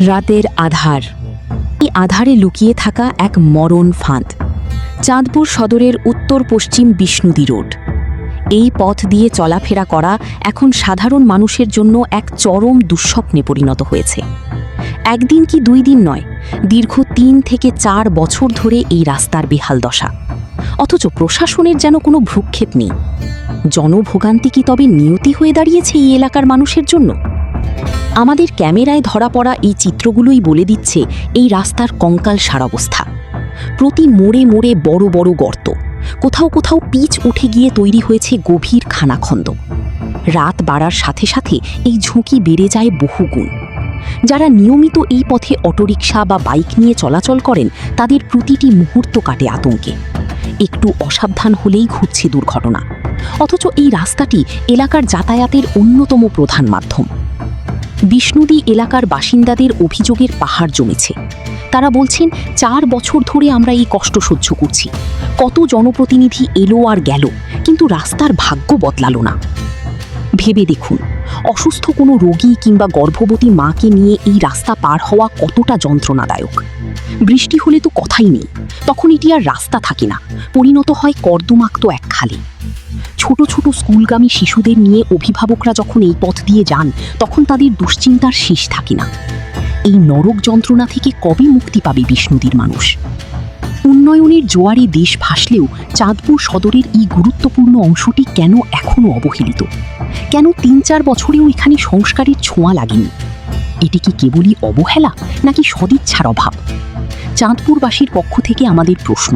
রাতের আধার। এই আধারে লুকিয়ে থাকা এক মরণ ফাঁদ। চাঁদপুর সদরের উত্তর পশ্চিম বিষ্ণুদী রোড। এই পথ দিয়ে চলাফেরা করা এখন সাধারণ মানুষের জন্য এক চরম দুঃস্বপ্নে পরিণত হয়েছে। একদিন কি 2 দিন নয়, দীর্ঘ 3 থেকে 4 বছর ধরে এই রাস্তার বেহাল দশা। অথচ প্রশাসনের যেন কোনো ভ্রুক্ষেপ নেই। জনভোগান্তি কি তবে নিয়তি হয়ে দাঁড়িয়েছে এই এলাকার মানুষের জন্য? আমাদের ক্যামেরায় ধরা পড়া এই চিত্রগুলোই বলে দিচ্ছে এই রাস্তার কঙ্কাল সারাবস্থা। প্রতি মোড়ে মোড়ে বড় বড় গর্ত, কোথাও কোথাও পিচ উঠে গিয়ে তৈরি হয়েছে গভীর খানাখন্দ। রাত বাড়ার সাথে সাথে এই ঝুঁকি বেড়ে যায় বহুগুণ। যারা নিয়মিত এই পথে অটোরিকশা বা বাইক নিয়ে চলাচল করেন, তাদের প্রতিটি মুহূর্ত কাটে আতঙ্কে। একটু অসাবধান হলেই ঘটছে দুর্ঘটনা। অথচ এই রাস্তাটি এলাকার যাতায়াতের অন্যতম প্রধান মাধ্যম। বিষ্ণুদী এলাকার বাসিন্দাদের অভিযোগের পাহাড় জমেছে। তারা বলছেন, 4 বছর ধরে আমরা এই কষ্ট সহ্য করছি। কত জনপ্রতিনিধি এলো আর গেল, কিন্তু রাস্তার ভাগ্য বদলালো না। ভেবে দেখুন, অসুস্থ কোনো রোগী কিংবা গর্ভবতী মাকে নিয়ে এই রাস্তা পার হওয়া কতটা যন্ত্রণাদায়ক। বৃষ্টি হলে তো কথাই নেই, তখন এটি আর রাস্তা থাকে না, পরিণত হয় কর্দমাক্ত এক খালে। ছোট ছোট স্কুলগামী শিশুদের নিয়ে অভিভাবকরা যখন এই পথ দিয়ে যান, তখন তাদের দুশ্চিন্তার শেষ থাকে না। এই নরক যন্ত্রণা থেকে কবে মুক্তি পাবে বিষ্ণুদীর মানুষ? উন্নয়নের জোয়ারে দেশ ভাসলেও চাঁদপুর সদরের এই গুরুত্বপূর্ণ অংশটি কেন এখনও অবহেলিত? কেন 3-4 বছরেও এখানে সংস্কারের ছোঁয়া লাগেনি? এটি কি কেবলই অবহেলা, নাকি সদিচ্ছার অভাব? চাঁদপুরবাসীর পক্ষ থেকে আমাদের প্রশ্ন,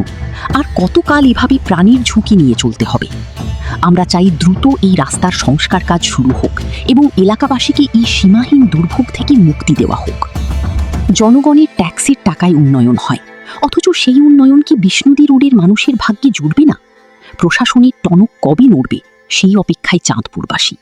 আর কতকাল এভাবে প্রাণীর ঝুঁকি নিয়ে চলতে হবে? আমরা চাই দ্রুত এই রাস্তার সংস্কার কাজ শুরু হোক এবং এলাকাবাসীকে এই সীমাহীন দুর্ভোগ থেকে মুক্তি দেওয়া হোক। জনগণের ট্যাক্সের টাকায় উন্নয়ন হয়, অথচ সেই উন্নয়ন কি বিষ্ণুদী রোডের মানুষের ভাগ্যে জুড়বে না? প্রশাসনের টনক কবে নড়বে, সেই অপেক্ষায় চাঁদপুরবাসী।